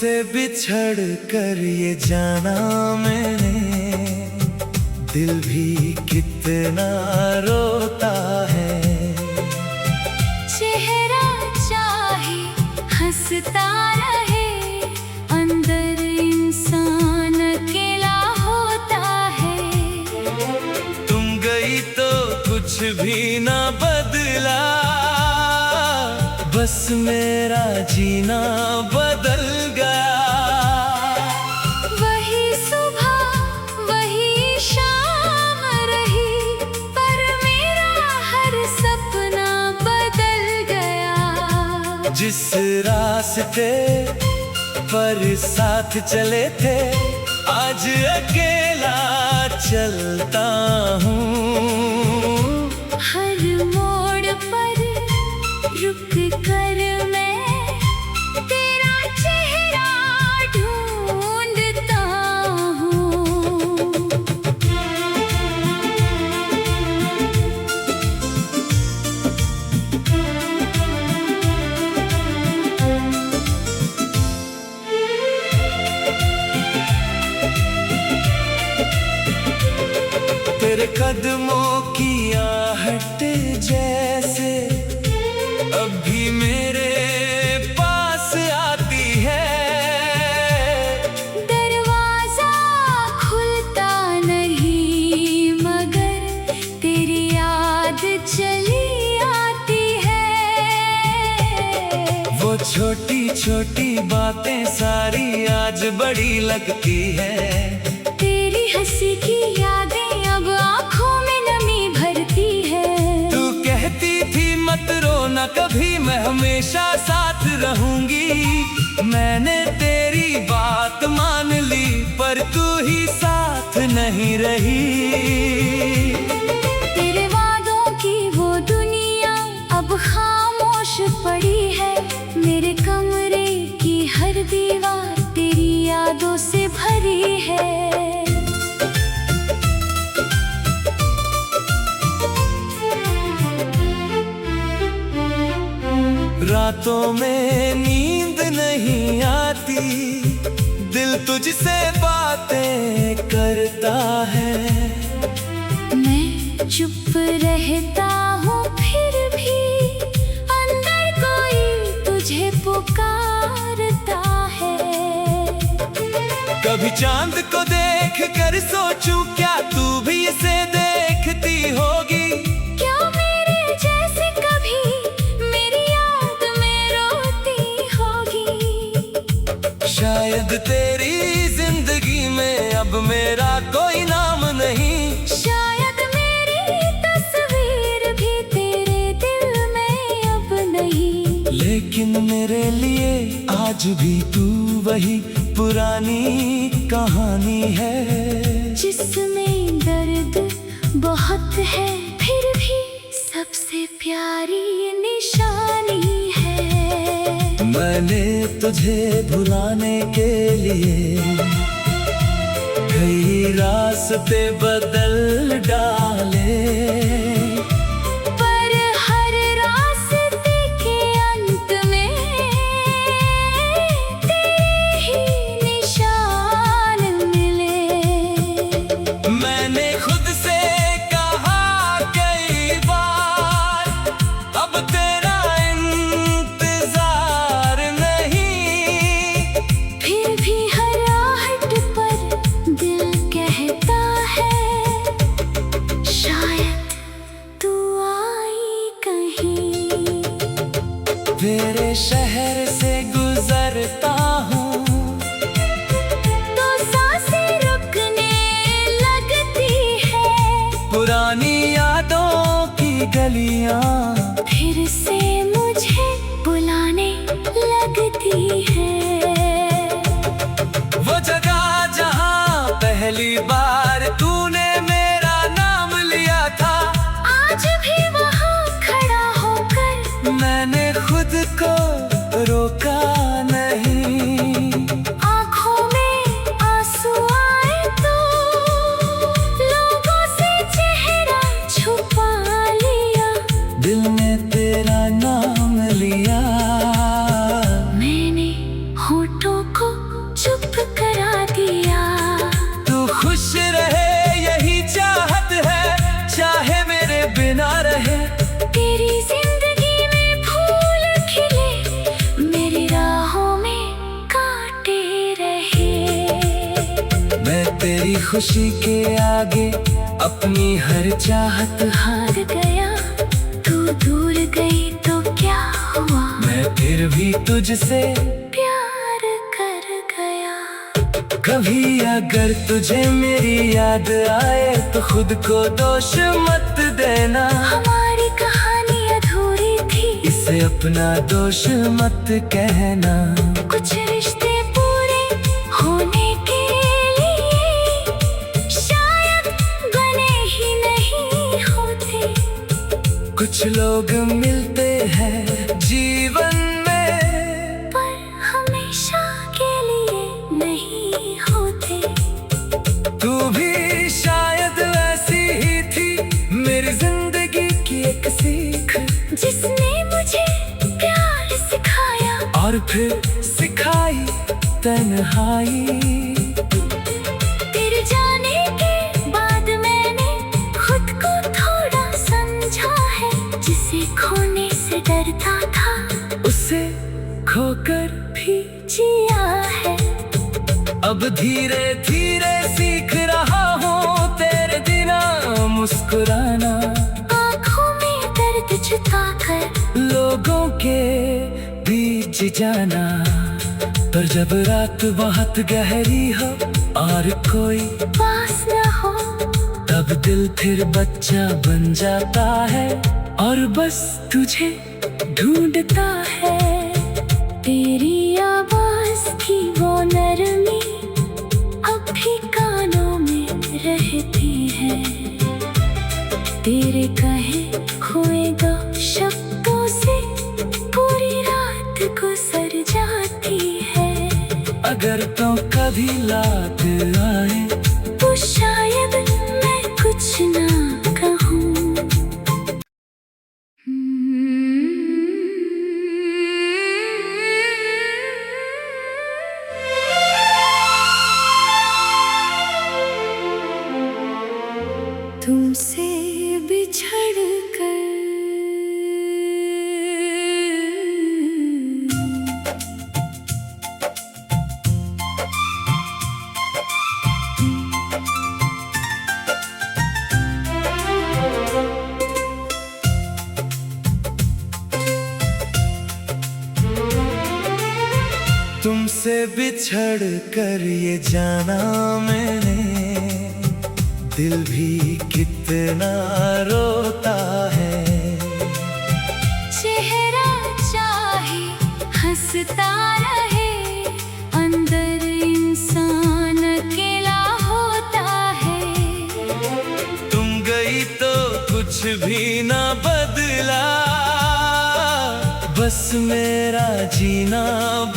तुझसे बिछड़ कर ये जाना मैंने, दिल भी कितना रोता है। चेहरा चाहे हंसता रहे, अंदर इंसान अकेला होता है। तुम गई तो कुछ भी ना बदला, बस मेरा जीना बदल गया। वही सुबह वही शाम रही, पर मेरा हर सपना बदल गया। जिस रास्ते पर साथ चले थे, आज अकेला चलता हूँ। हर मोड़ पर रुक कर मैं तेरा चेहरा ढूंढता हूँ। तेरे कदमों की आहट जैसे अब भी मेरे पास आती है। दरवाजा खुलता नहीं, मगर तेरी याद चली आती है। वो छोटी छोटी बातें सारी आज बड़ी लगती है। तेरी हंसी की यादें अब आँखों में नमी भरती है। तू कहती थी मत रोना कभी, मैं हमेशा साथ रहूंगी। मैंने तेरी बात मान ली, पर तू ही साथ नहीं रही। तेरे वादों की वो दुनिया अब खामोश पड़ी है। मेरे कमरे की हर दीवार तेरी यादों से भरी है। रातों में नींद नहीं आती, दिल तुझसे बातें करता है। मैं चुप रहता हूँ, फिर भी अंदर कोई तुझे पुकारता है। कभी चांद को देख कर सोचूं, क्या तू भी इसे देखती होगी। क्या मेरे जैसे कभी मेरी याद में रोती होगी। शायद तेरी जिंदगी में अब मेरा कोई नाम नहीं। शायद मेरी तस्वीर भी तेरे दिल में अब नहीं। लेकिन मेरे लिए आज भी तू वही पुरानी कहानी है, जिसमें दर्द बहुत है, फिर भी सबसे प्यारी निशानी है। मैंने तुझे भुलाने के लिए कई रास्ते बदल डाले, पर हर रास्ते के अंत में तेरे ही निशान मिले। मैंने खुद से कहा कई बार, अब तेरा इंतजार नहीं। फिर भी हर आहट पर दिल कहता है, शायद तू आई कहीं। तेरे शहर से गुजरता हूँ, तो सांसें रुकने लगती है। पुरानी यादों की गलियाँ फिर से मुझे बुलाने लगती है। वो जगह जहाँ पहली बार तूने मेरा नाम लिया था, आज भी वहाँ खड़ा होकर मैंने खुद को रोका नहीं। आँखों में आंसू आए तो लोगों से चेहरा छुपा लिया। दिल ने तेरा नाम लिया, मैंने होठों को खुशी के आगे अपनी हर चाहत हार गया। तू दूर गई तो क्या हुआ, मैं फिर भी तुझसे प्यार कर गया। कभी अगर तुझे मेरी याद आए तो खुद को दोष मत देना। हमारी कहानी अधूरी थी, इसे अपना दोष मत कहना। कुछ रिश्ते पूरे होने के लिए शायद बने ही नहीं होते। कुछ लोग मिलते हैं जीवन में, पर हमेशा के लिए नहीं होते। तू भी शायद वैसी ही थी, मेरी जिंदगी की एक सीख, जिसने मुझे प्यार सिखाया और फिर सिखाई तन्हाई। तेरे जाने के बाद मैंने खुद को थोड़ा समझा है। जिसे खोने से डरता था, उसे खोकर भी जिया है। अब धीरे धीरे सीख रहा हूँ तेरे बिना मुस्कुराना। आँखों में दर्द छुपाकर लोगों के बीच जाना। पर जब रात बहुत गहरी हो और कोई पास न हो, तब दिल फिर बच्चा बन जाता है और बस तुझे ढूंढता है। तेरी आवाज की वो नरमी अब भी कानों में रहती है। तेरे कहे हुए दो शब्दों से पूरी रात गुजर जाती है। अगर तो कभी लात आए तो शायद मैं कुछ ना कहूँ। तुमसे बिछड़ कर तुमसे बिछड़ कर ये जाना मैंने, दिल भी कितना रोता है। चेहरा चाहे हंसता रहे, अंदर इंसान अकेला होता है। तुम गई तो कुछ भी ना बदला, बस मेरा जीना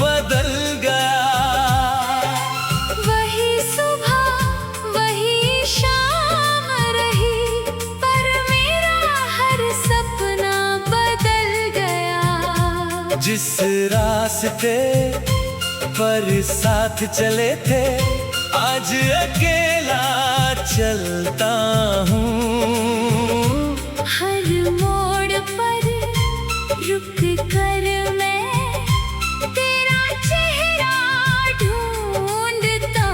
बदल गया। वही सुबह वही शाम रही, पर मेरा हर सपना बदल गया। जिस रास्ते पर साथ चले थे, आज अकेला चलता हूँ। हर मोड़ पर रुक कर मैं तेरा चेहरा ढूंढता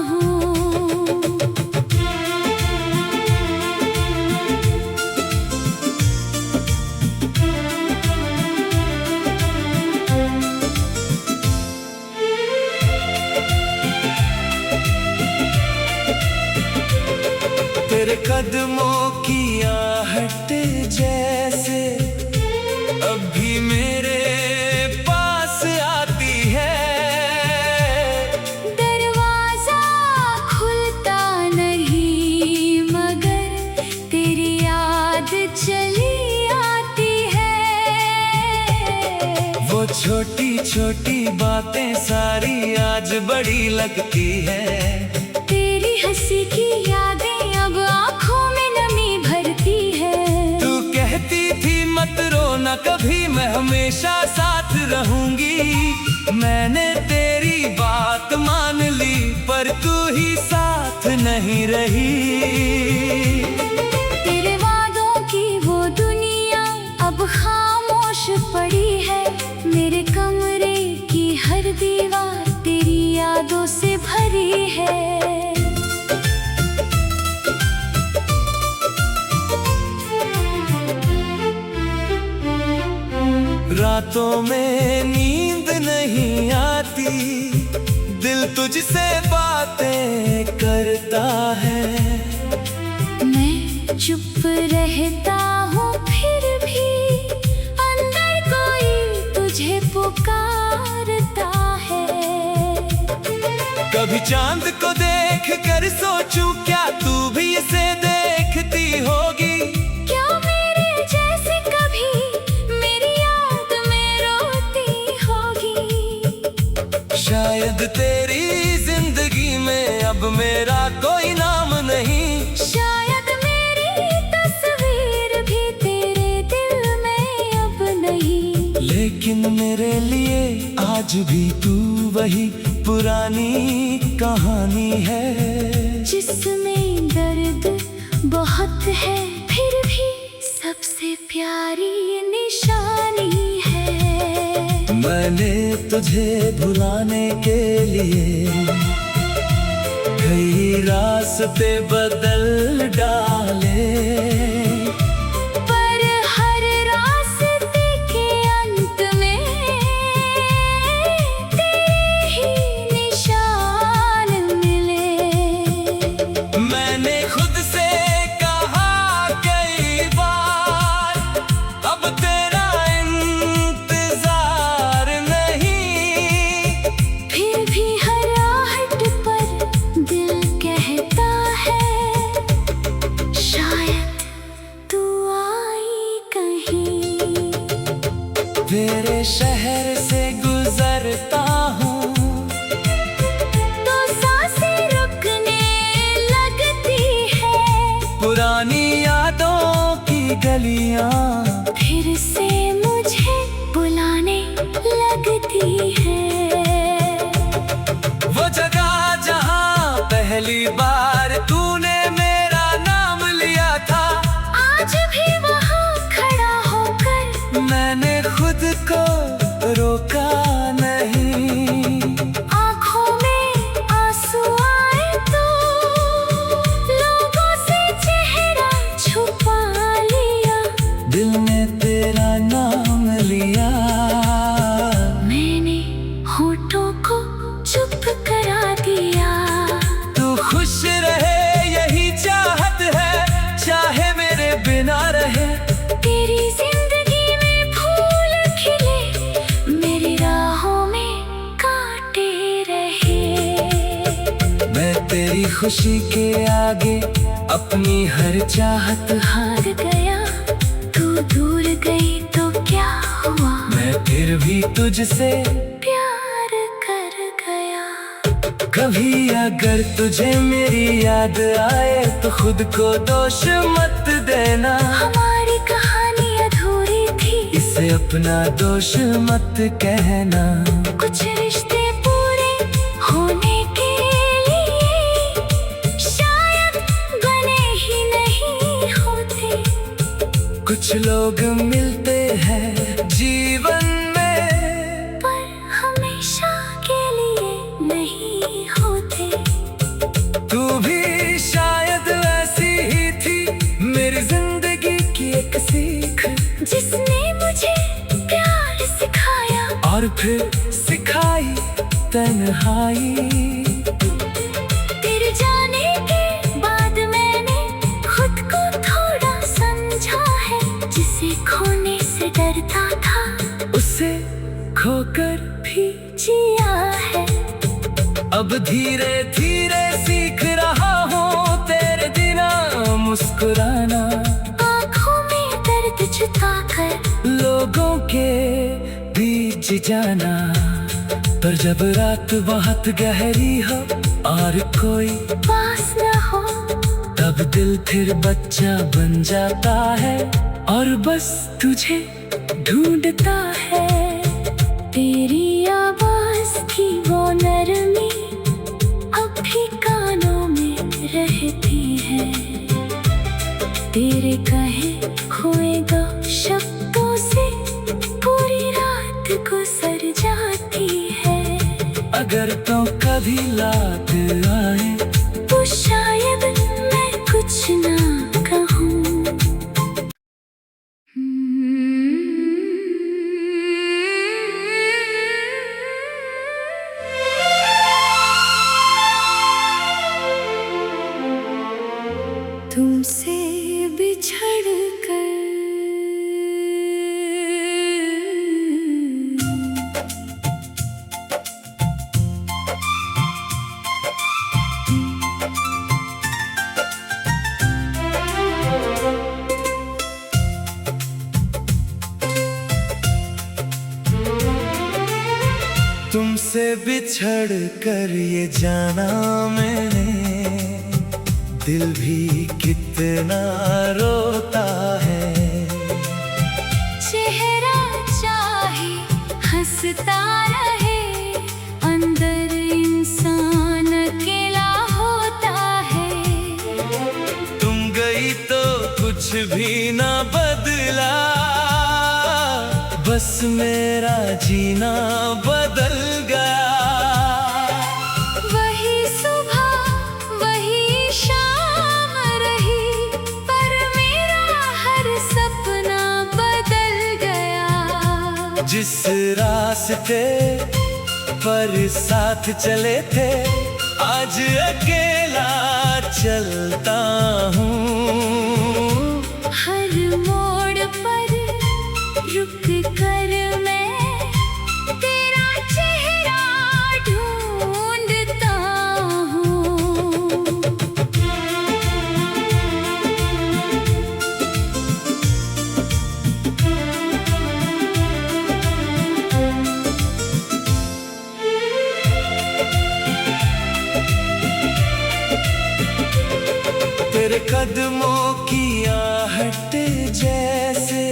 हूँ। तेरे कदमों की आहट जैसे अब भी मेरे पास आती है। दरवाजा खुलता नहीं, मगर तेरी याद चली आती है। वो छोटी छोटी बातें सारी आज बड़ी लगती है। तेरी हंसी की यादें अब आँखों में नमी भरती है। तू कहती थी मत रोना कभी, मैं हमेशा साथ रहूंगी। मैंने तेरी बात मान ली, पर तू ही साथ नहीं रही। तेरे वादों की वो दुनिया अब खामोश पड़ी है। मेरे कमरे की हर दीवार तेरी यादों से भरी है। रातों में नींद नहीं आती, दिल तुझसे बातें करता है। मैं चुप रहता हूँ फिर भी अंदर कोई तुझे पुकारता है। कभी चांद को देख कर सोचूं क्या तू भी इसे देखती होगी। क्या मेरे जैसे कभी मेरी याद में रोती होगी। शायद तेरी जिंदगी में अब मेरा कोई नाम नहीं। शायद मेरी तस्वीर भी तेरे दिल में अब नहीं। लेकिन मेरे लिए आज भी तू वही पुरानी कहानी है, जिसमें दर्द बहुत है फिर भी सबसे प्यारी निशानी है। मैंने तुझे भुलाने के लिए कई रास्ते बदल डाले, पर हर रास्ते के अंत में तेरे ही निशान मिले। मैंने खुद से कहा कई बार अब तेरा इंतजार नहीं, फिर भी हर आहट पर दिल कहता है शायद तू आई कहीं। तेरे शहर से गुजरता हूँ तो सांसें रुकने लगती है। पुरानी यादों की गलियाँ फिर से मुझे बुलाने लगती है। वो जगह जहाँ पहली बार तूने मेरा नाम लिया था, आज भी वहाँ खड़ा होकर मैंने खुद को रोका नहीं। आँखों में आंसू आए तो लोगों से चेहरा छुपा लिया। दिल ने तेरा नाम लिया, मैंने होठों को चुप करा दिया। तू खुश रहे यही चाहत है, चाहे मेरे बिना रहे। तेरी जिंदगी में फूल खिले, मेरी राहों में कांटे रहे। मैं तेरी खुशी के आगे अपनी हर चाहत हार गया, तू दूर गई तो क्या हुआ। मैं फिर भी तुझसे प्यार कर गया। कभी अगर तुझे मेरी याद आए तो खुद को दोष मत देना। हमारी कहानी अधूरी थी, इसे अपना दोष मत कहना। कुछ रिश्ते पूरे होने के लिए शायद बने ही नहीं होते। कुछ लोग मिलते हैं जीवन में, पर हमेशा के लिए नहीं होते। तू भी शायद ऐसी ही थी, मेरी जिंदगी की एक सीख, जिसने मुझे प्यार सिखाया और फिर सिखाई तन्हाई। तेरे जाने के बाद मैंने खुद को थोड़ा समझा है। जिसे खोने से डरता था उसे खोकर भी जिया है। अब धीरे धीरे सीख रहा हूँ तेरे बिना मुस्कुराना। आँखों में दर्द छुपाकर लोगों के बीच जाना, पर जब रात बहुत गहरी हो और कोई पास न हो, तब दिल फिर बच्चा बन जाता है और बस तुझे ढूंढता है। तेरी आवाज की वो नरमी अब भी कानों में रहती है। तेरे कहे हुए दो शब्दों से पूरी रात गुजर जाती है। अगर तो कभी लात आए तो शायद मैं कुछ ना कहूँ। तुझसे बिछड़ कर ये जाना मैंने, दिल भी कितना रोता है। चेहरा चाहे हंसता रहे, अंदर इंसान अकेला होता है। तुम गई तो कुछ भी ना बदला, बस मेरा जीना बदल गया। वही सुबह वही शाम रही, पर मेरा हर सपना बदल गया। जिस रास्ते पर साथ चले थे, आज अकेला चलता हूँ। हर मोड़ पर रुक कर मैं तेरा चेहरा ढूंढता हूँ। तेरे कदमों की आहट जैसे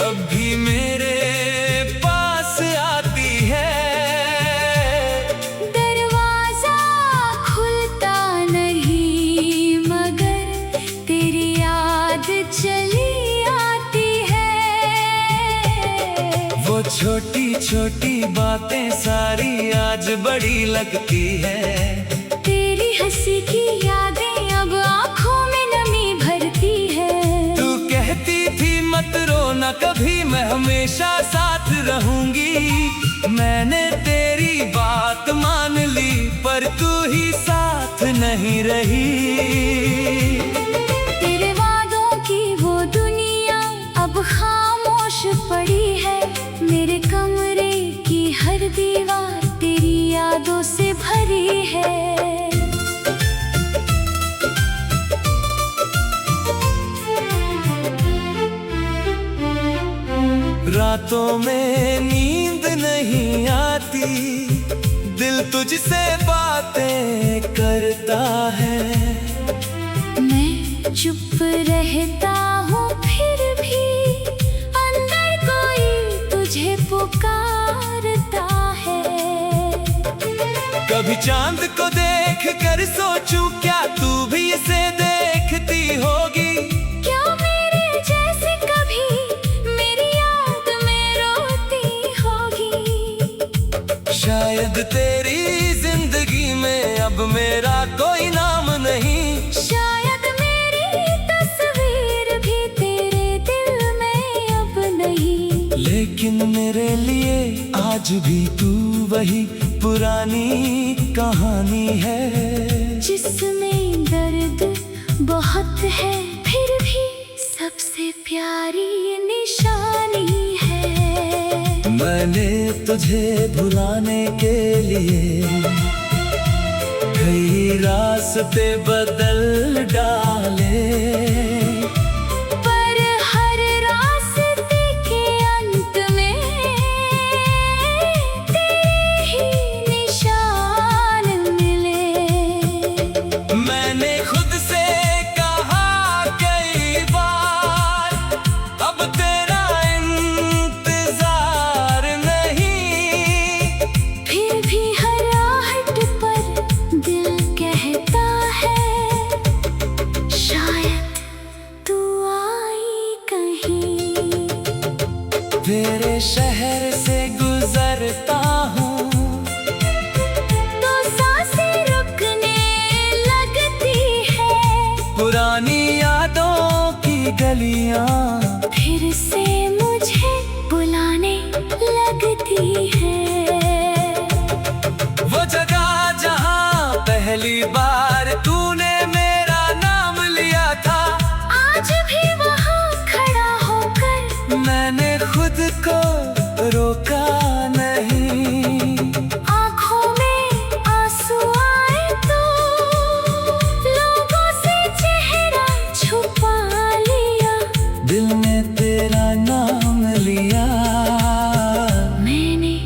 अब भी मेरे पास आती है। दरवाजा खुलता नहीं, मगर तेरी याद चली आती है। वो छोटी छोटी बातें सारी आज बड़ी लगती है। तेरी हंसी की यादें अब आँखों में नमी भरती है। तू कहती थी मत रोना कभी, मैं हमेशा साथ रहूंगी। मैंने तेरी बात मान ली, पर तू ही साथ नहीं रही। तेरे वादों की वो दुनिया अब खामोश पड़ी है। मेरे कमरे की हर दीवार तेरी यादों से भरी है। रातों में नींद नहीं आती, दिल तुझसे बातें करता है। मैं चुप रहता हूँ, फिर भी अंदर कोई तुझे पुकारता है। कभी चांद को देख कर सोचूं, क्या तू भी इसे देखती होगी? क्या मेरे जैसे कभी मेरी याद में रोती होगी? शायद तेरी जिंदगी में अब मेरा कोई नाम नहीं। शायद मेरी तस्वीर भी तेरे दिल में अब नहीं। लेकिन मेरे लिए आज भी तू वही पुरानी कहानी है, जिसमें दर्द बहुत है, फिर भी सबसे प्यारी निशानी है। मैंने तुझे भुलाने के लिए कई रास्ते बदल डाले, पर हर रास्ते के अंत में तेरे ही निशान मिले। मैंने खुद से कहा कई बार, अब तेरा इंतजार नहीं। फिर भी हर आहट पर दिल कहता है, शायद तू आई कहीं। तेरे शहर से गुजरता हूँ, तो सांसें रुकने लगती है। पुरानी यादों की गलियाँ फिर से मुझे बुलाने लगती है। वो जगह जहाँ पहली बार तूने मेरा नाम लिया था, आज भी वहाँ खड़ा होकर मैंने खुद को रोका नहीं। आँखों में आंसू आए तो लोगों से चेहरा छुपा लिया। दिल ने तेरा नाम लिया, मैंने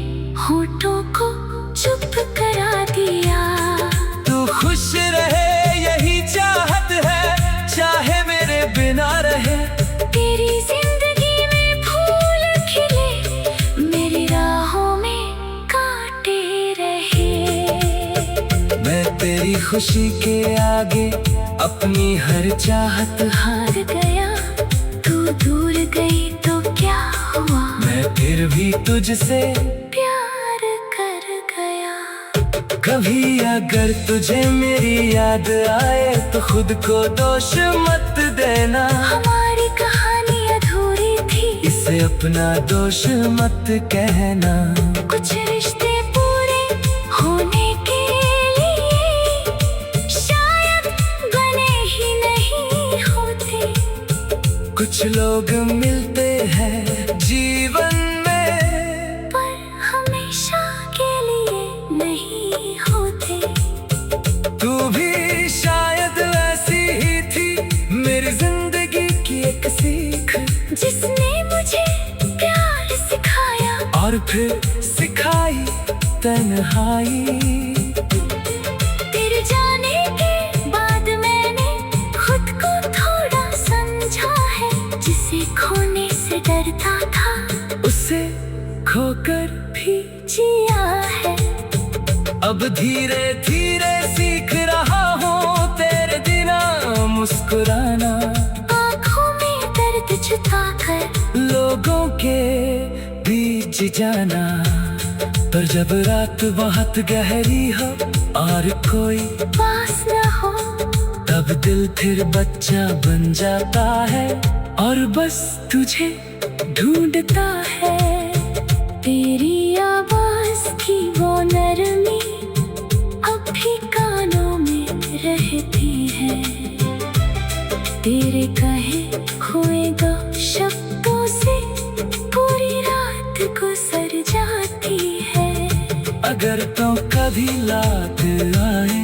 होठों को खुशी के आगे अपनी हर चाहत हार गया, तू दूर गई तो क्या हुआ, मैं फिर भी तुझसे प्यार कर गया। कभी अगर तुझे मेरी याद आए तो खुद को दोष मत देना, हमारी कहानी अधूरी थी, इसे अपना दोष मत कहना। कुछ रिश्ते पूरे होने के लिए शायद बने ही नहीं होते, कुछ लोग मिलते हैं जीवन में पर हमेशा के लिए नहीं होते। तू भी शायद ऐसी ही थी, मेरी जिंदगी की एक सीख, जिसने मुझे प्यार सिखाया और फिर सिखाई तन्हाई। तेरे जाने के बाद मैंने खुद को थोड़ा समझा है, जिसे खोने से डरता था उसे खोकर भी जिया है। अब धीरे धीरे सीख रहा हूँ तेरे बिना मुस्कुराना, आँखों में दर्द छुपाकर लोगों के बीच जाना। पर जब रात बहुत गहरी हो और कोई पास न हो, तब दिल फिर बच्चा बन जाता है और बस तुझे ढूंढता है। तेरी आवाज की वो नरमी अब भी कानों में रहती है, तेरे कहे हुए शब्दों से पूरी रात गुजर जाती है। अगर तो कभी लात आए